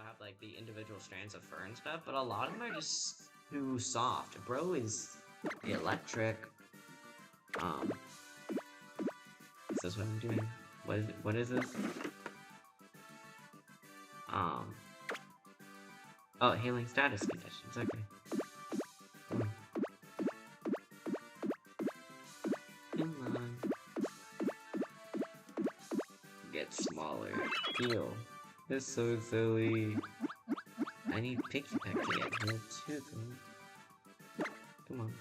have like the individual strands of fur and stuff, but a lot of them are just too soft. Bro is electric. Um, is this what I'm doing? What is this? Um, oh, healing status conditions, okay. Come on. Get smaller. Heal. That's so silly. I need Picky Peck to get healed too, come on.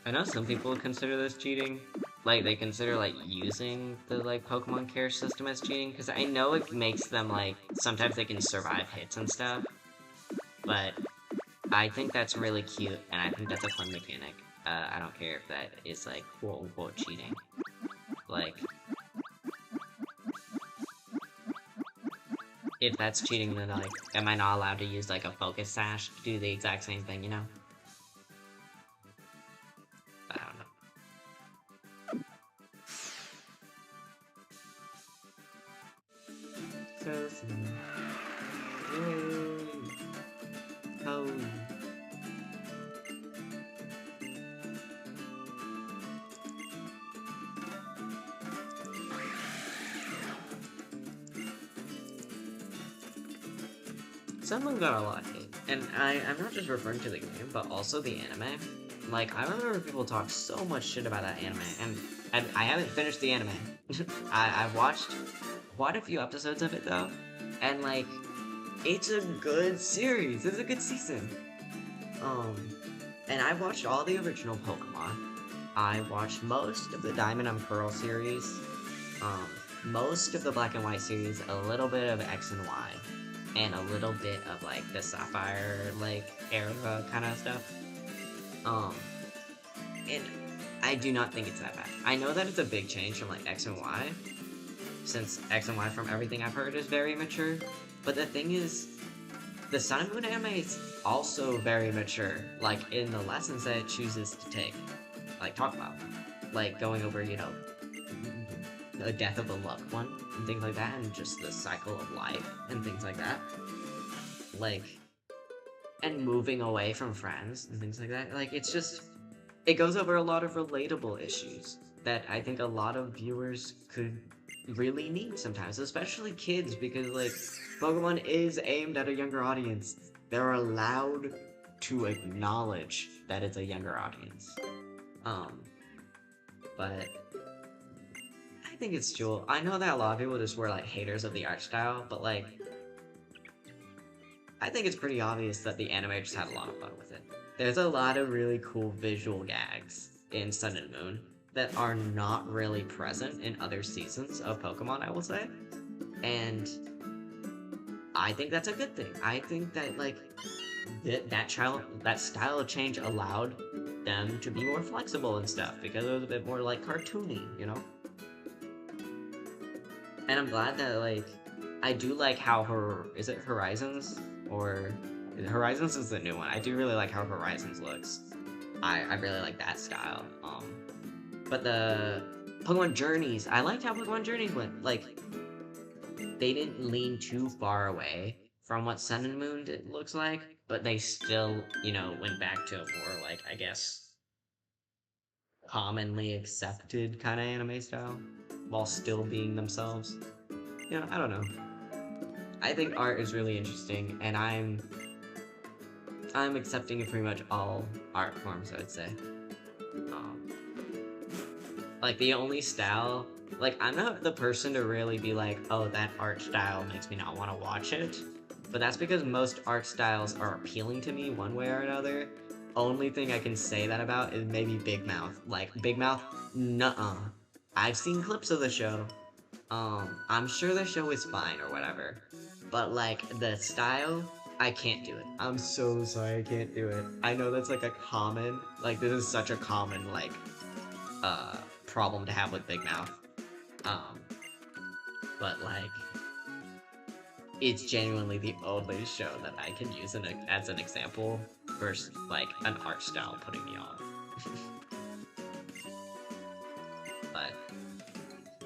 I know some people consider this cheating. Like, they consider, like, using the, like, Pokemon care system as cheating, because I know it makes them, like, sometimes they can survive hits and stuff, but I think that's really cute, and I think that's a fun mechanic. I don't care if that is, like, quote-unquote cheating. Like, if that's cheating, then, like, am I not allowed to use, like, a focus sash to do the exact same thing, you know? I don't know. So smooth. Yay! Oh. Someone got a lot of hate, and I'm not just referring to the game, but also the anime. Like, I remember people talk so much shit about that anime, and I haven't finished the anime. I've watched quite a few episodes of it, though, and, like, it's a good series. It's a good season. And I watched all the original Pokemon. I watched most of the Diamond and Pearl series, most of the Black and White series, a little bit of X and Y, and a little bit of, like, the Sapphire, like, era kind of stuff. And I do not think it's that bad. I know that it's a big change from, like, X and Y, since X and Y, from everything I've heard, is very mature. But the thing is, the Sun and Moon anime is also very mature, like, in the lessons that it chooses to take. Like, talk about. Like, going over, you know, the death of a loved one, and things like that, and just the cycle of life, and things like that. Like, and moving away from friends, and things like that. Like, it's just, it goes over a lot of relatable issues that I think a lot of viewers could really need sometimes, especially kids, because, like, Pokemon is aimed at a younger audience. They're allowed to acknowledge that it's a younger audience. But I think it's cool. I know that a lot of people just were, like, haters of the art style, but, like, I think it's pretty obvious that the anime just had a lot of fun with it. There's a lot of really cool visual gags in Sun and Moon that are not really present in other seasons of Pokemon, I will say. And I think that's a good thing. I think that, like, that style of change allowed them to be more flexible and stuff, because it was a bit more, like, cartoony, you know? And I'm glad that, like, I do like how is it Horizons? Or Horizons is the new one. I do really like how Horizons looks. I really like that style. But the Pokemon Journeys, I liked how Pokemon Journeys went. Like, they didn't lean too far away from what Sun and Moon looks like, but they still, you know, went back to a more, like, I guess, commonly accepted kind of anime style, while still being themselves. You know, I don't know. I think art is really interesting, and I'm accepting of pretty much all art forms, I would say. Like, the only style, like, I'm not the person to really be like, oh, that art style makes me not want to watch it, but that's because most art styles are appealing to me one way or another. Only thing I can say that about is maybe Big Mouth. Like, Big Mouth, nuh-uh. I've seen clips of the show. I'm sure the show is fine or whatever, but, like, the style, I can't do it. I'm so sorry, I can't do it. I know that's, like, a common, like, this is such a common, like, problem to have with Big Mouth. But, like, it's genuinely the only show that I can use as an example versus, like, an art style putting me on. But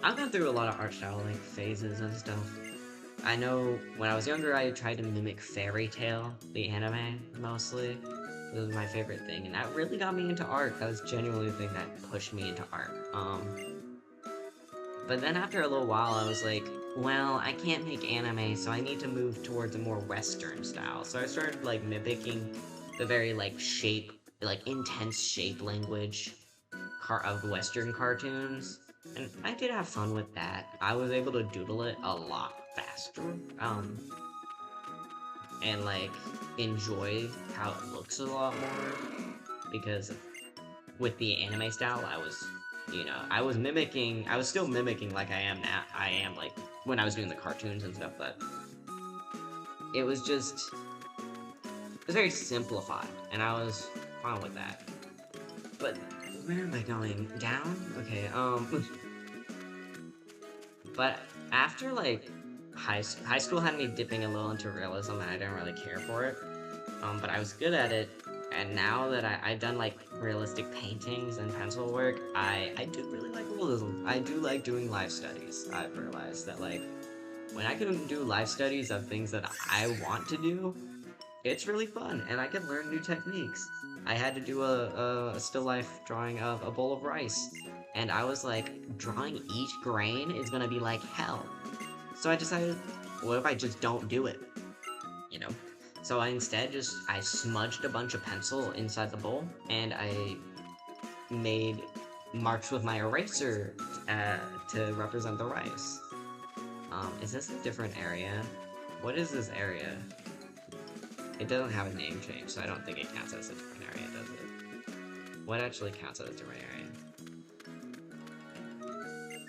I've gone through a lot of art style like phases and stuff. I know when I was younger, I tried to mimic Fairy Tail, the anime, mostly. It was my favorite thing, and that really got me into art. That was genuinely the thing that pushed me into art. But then after a little while, I was like, well, I can't make anime, so I need to move towards a more Western style. So I started like mimicking the very like intense shape language of Western cartoons, and I did have fun with that. I was able to doodle it a lot faster, and like enjoy how it looks a lot more, because with the anime style, I was still mimicking like I am like when I was doing the cartoons and stuff, but it was very simplified, and I was fine with that. But where am I going? Down? Okay, but after, like, high school had me dipping a little into realism, and I didn't really care for it, but I was good at it, and now that I've done, like, realistic paintings and pencil work, I do really like realism. I do like doing life studies. I've realized that, like, when I can do life studies of things that I want to do, it's really fun, and I can learn new techniques. I had to do a still life drawing of a bowl of rice, and I was like, drawing each grain is gonna be like hell. So I decided, what if I just don't do it? You know? So I instead I smudged a bunch of pencil inside the bowl, and I made marks with my eraser to represent the rice. Is this a different area? What is this area? It doesn't have a name change, so I don't think it counts as a different area, does it? What actually counts as a different area?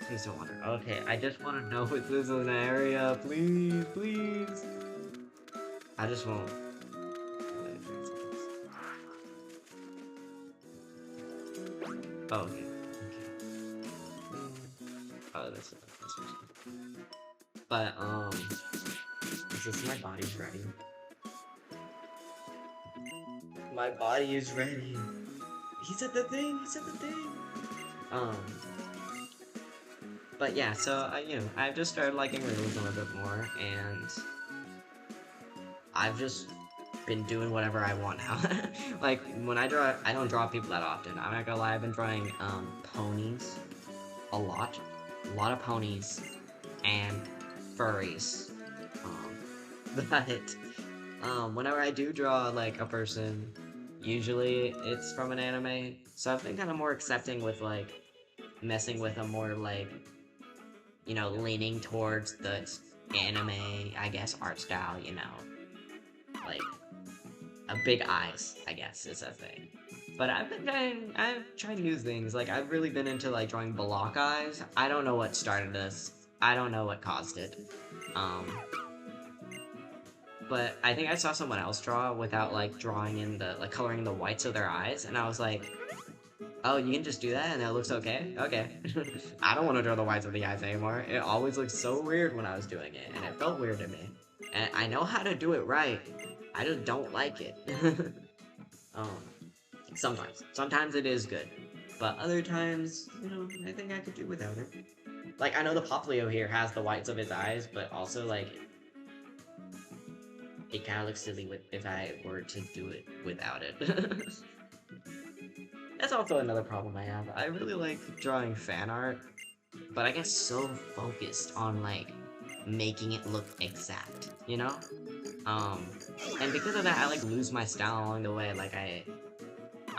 Please don't wander. Okay, I just want to know if this is an area. Please, please. I just won't. Oh, okay. Oh, this is. But, is this my body's ready? My body is ready. He said the thing. He said the thing. But yeah, so I've just started liking realism a bit more, and I've just been doing whatever I want now. Like when I draw, I don't draw people that often. I'm not gonna lie, I've been drawing ponies a lot of ponies and furries. But whenever I do draw like a person, usually it's from an anime, so I've been kind of more accepting with like messing with a more like, leaning towards the anime, I guess, art style, like a big eyes, I guess, is a thing. But I've tried new things, like I've really been into like drawing block eyes. I don't know what started this, I don't know what caused it, but I think I saw someone else draw without like drawing in the coloring the whites of their eyes, and I was like, oh, you can just do that and it looks okay? Okay. I don't want to draw the whites of the eyes anymore. It always looked so weird when I was doing it, and it felt weird to me. And I know how to do it right, I just don't like it. Sometimes. Sometimes it is good. But other times, I think I could do without it. Like, I know the Poplio here has the whites of his eyes, but also, like, it kind of looks silly if I were to do it without it. That's also another problem I have. I really like drawing fan art, but I get so focused on, like, making it look exact, and because of that, I, like, lose my style along the way. Like, I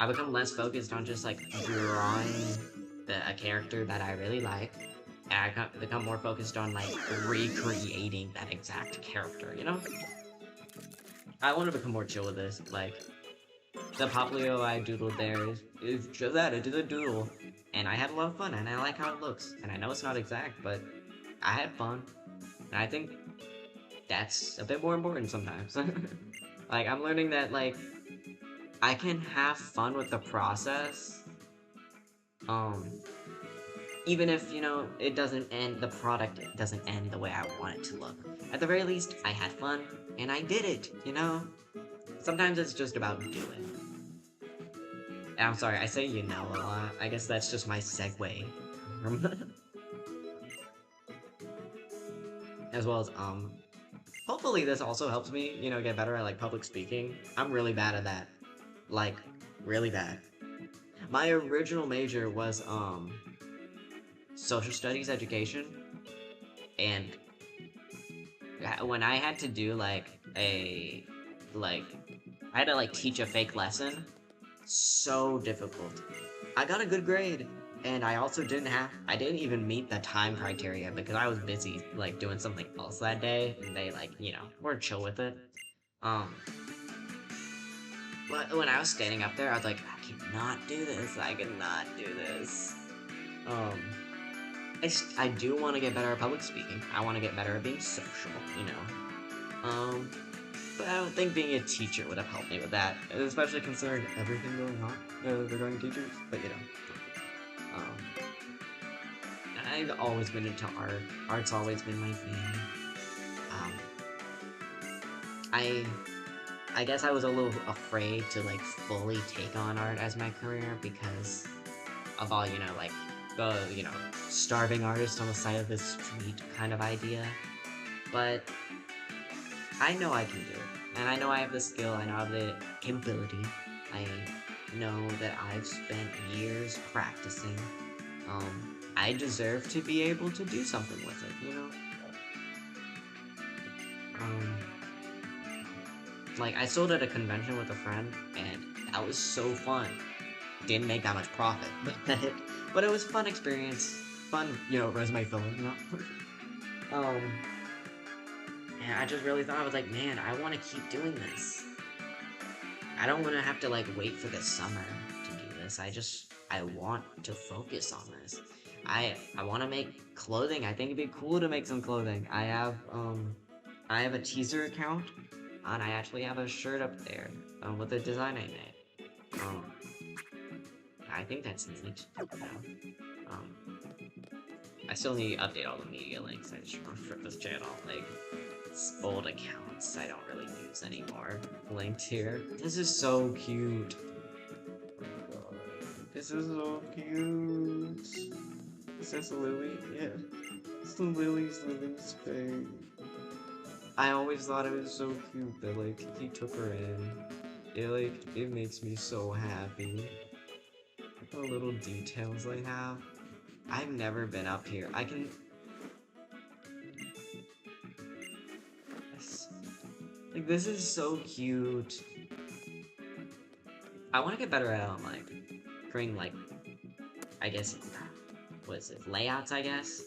become less focused on just, like, drawing a character that I really like, and I become more focused on, like, recreating that exact character, I want to become more chill with this. Like, the Poplio I doodled there is just that, it is a doodle, and I had a lot of fun, and I like how it looks, and I know it's not exact, but I had fun, and I think that's a bit more important sometimes. Like, I'm learning that, like, I can have fun with the process, even if, it doesn't end, the product doesn't end the way I want it to look. At the very least, I had fun, and I did it, Sometimes it's just about doing. And I'm sorry, I say a lot. I guess that's just my segue. as well as hopefully this also helps me, you know, get better at like public speaking. I'm really bad at that. Like really bad. My original major was social studies education, and when I had to do like I had to like teach a fake lesson, so difficult. I got a good grade, and I didn't even meet the time criteria because I was busy like doing something else that day, and they like, you know, were chill with it. Um, but when I was standing up there, I was like, I cannot do this. I cannot do this. Um, I do want to get better at public speaking. I want to get better at being social, you know. But I don't think being a teacher would have helped me with that, especially considering everything going on regarding teachers. But you know, I've always been into art. Art's always been my thing. Um, I guess I was a little afraid to like fully take on art as my career because of all, you know, like the, you know, starving artist on the side of the street kind of idea. But I know I can do it. And I know I have the skill, I know I have the capability. I know that I've spent years practicing. I deserve to be able to do something with it, you know? Like, I sold at a convention with a friend, and that was so fun. Didn't make that much profit, but it was a fun experience. Fun, you know, resume filling, you know? And I just really thought, I was like, man, I want to keep doing this. I don't want to have to, like, wait for the summer to do this. I want to focus on this. I want to make clothing. I think it'd be cool to make some clothing. I have a teaser account, and I actually have a shirt up there, with a design I made. I think that's neat. I still need to update all the media links. I just for this channel, like, it's old accounts I don't really use anymore. Linked here. This is so cute. Oh my god. This is so cute. Is this Lily? Yeah. It's Lily's face. I always thought it was so cute that, like, he took her in. It makes me so happy. The little details they have. I've never been up here. Like, this is so cute. I want to get better at, like, creating, like, I guess, what is it, layouts, I guess?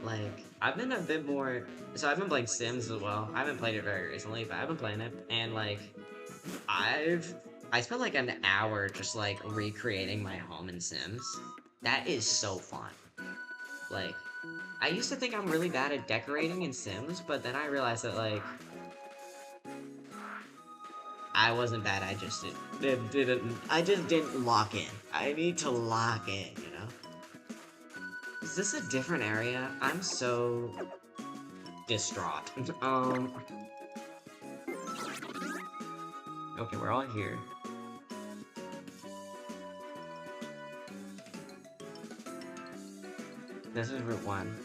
Like, I've been a bit more, so I've been playing Sims as well. I haven't played it very recently, but I've been playing it, and, like, I spent, like, an hour just, like, recreating my home in Sims. That is so fun. Like, I used to think I'm really bad at decorating in Sims, but then I realized that, like, I wasn't bad, I just didn't lock in. I need to lock in, you know? Is this a different area? I'm so distraught. Okay, we're all here. This is Route 1.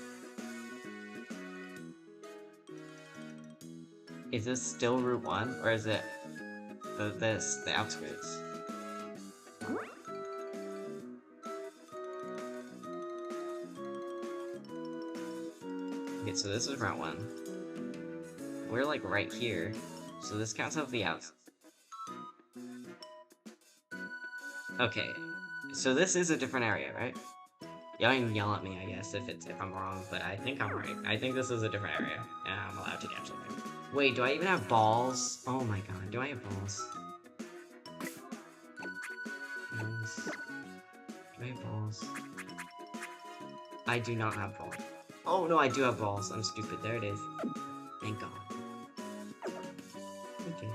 Is this still Route 1, or is it the outskirts? Okay, so this is Route 1. We're like right here, so this counts as the outs. Okay, so this is a different area, right? Y'all can yell at me, I guess, if I'm wrong, but I think I'm right. I think this is a different area, and I'm allowed to catch something. Wait, do I even have balls? Oh my god, do I have balls? Balls. Do I have balls? I do not have balls. Oh no, I do have balls. I'm stupid. There it is. Thank god. Okay.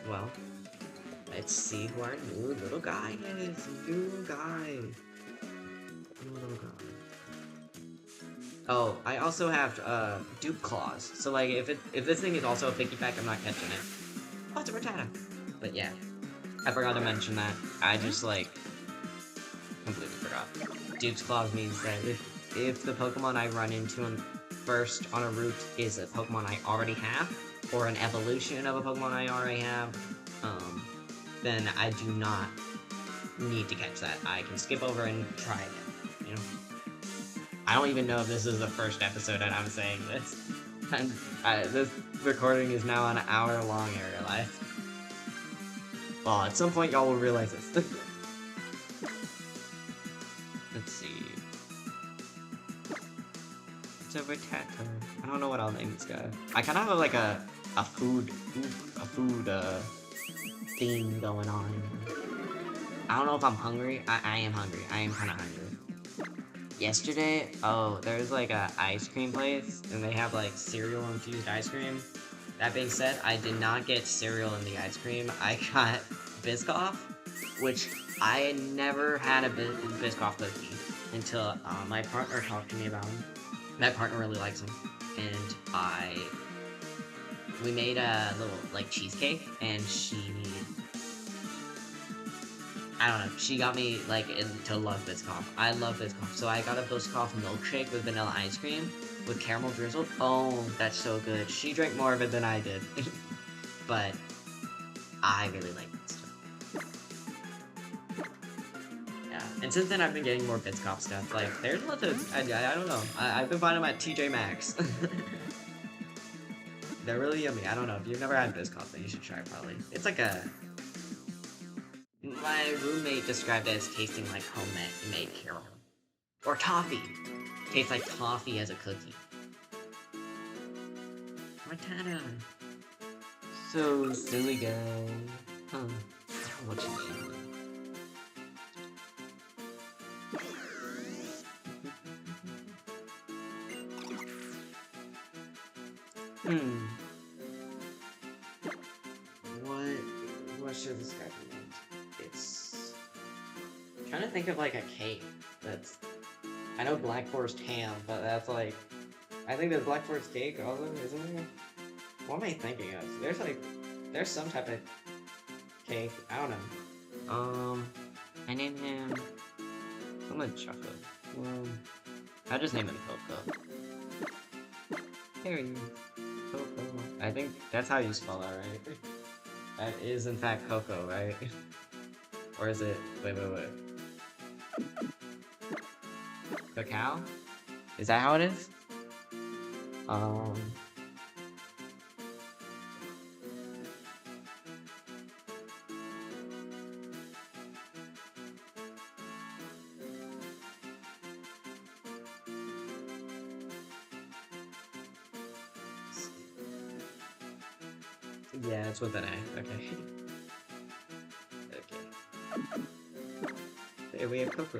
Well, let's see who our new little guy is. New guy. Oh, I also have dupe claws. So like, if this thing is also a piggyback, I'm not catching it. Oh, it's a Rattata. But yeah, I forgot to mention that. I just like completely forgot. Dupe's claws means that if the Pokemon I run into first on a route is a Pokemon I already have, or an evolution of a Pokemon I already have, then I do not need to catch that. I can skip over and try again, you know? I don't even know if this is the first episode and I'm saying this. And this recording is now an hour long, I realize. Well, at some point y'all will realize this. Let's see. It's a Rattata. I don't know what I'll name this guy. I kind of have like a food theme going on. I don't know if I'm hungry. I am hungry. I am kind of hungry. Yesterday, there's like a ice cream place, and they have like cereal infused ice cream. That being said, I did not get cereal in the ice cream. I got Biscoff, which I had never had a Biscoff cookie until my partner talked to me about him. My partner really likes them, and we made a little like cheesecake, and I don't know, she got me like to love Biscoff. I love Biscoff, so I got a Biscoff milkshake with vanilla ice cream with caramel drizzle. Oh, that's so good. She drank more of it than I did, but I really like that stuff. Yeah, and since then I've been getting more Biscoff stuff. Like, there's lots of, I don't know. I've been finding them at TJ Maxx. They're really yummy. I don't know. If you've never had Biscoff, then you should try it probably. It's like a... My roommate described it as tasting like homemade caramel. Or toffee. Tastes like toffee as a cookie. Rattata. So silly guy. Huh. What's your name? What should this guy be named? I'm trying to think of like a cake that's... I know Black Forest ham, but that's like... I think there's Black Forest cake also, isn't there? What am I thinking of? There's some type of cake. I don't know. I named him... something chocolate. I just named him Coco. There he is. Coco. I think that's how you spell that, right? That is in fact Coco, right? Or is it... Wait. Cacao? Is that how it is? Yeah, it's with an A. Okay. Okay. There we have Coco.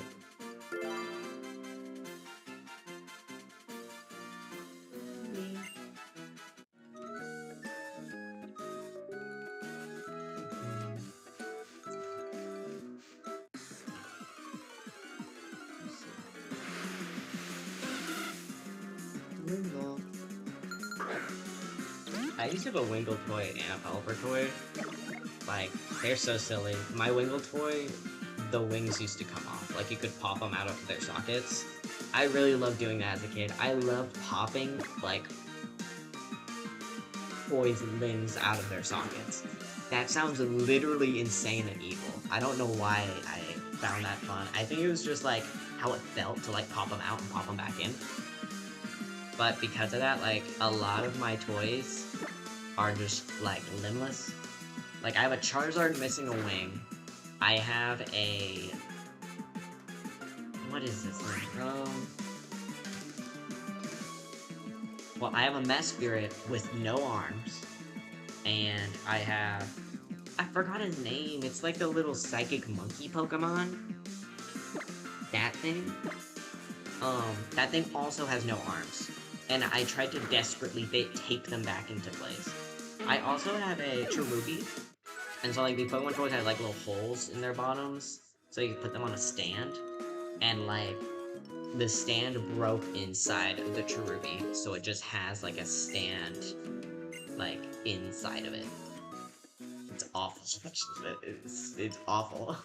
I used to have a Wingle toy and a Pelipper toy. Like, they're so silly. My Wingle toy, the wings used to come off. Like, you could pop them out of their sockets. I really loved doing that as a kid. I loved popping, like, toys' limbs out of their sockets. That sounds literally insane and evil. I don't know why I found that fun. I think it was just, like, how it felt to, like, pop them out and pop them back in. But because of that, like, a lot of my toys are just, like, limbless. Like, I have a Charizard missing a wing. I have a... What is this thing? Well, I have a Mesprit with no arms. And I have... I forgot his name. It's like the little psychic monkey Pokemon. That thing. That thing also has no arms. And I tried to desperately tape them back into place. I also have a Cherubi. And so, like, the Pokemon toys have, like, little holes in their bottoms. So you can put them on a stand. And, like, the stand broke inside of the Cherubi. So it just has, like, a stand, like, inside of it. It's awful. It's awful.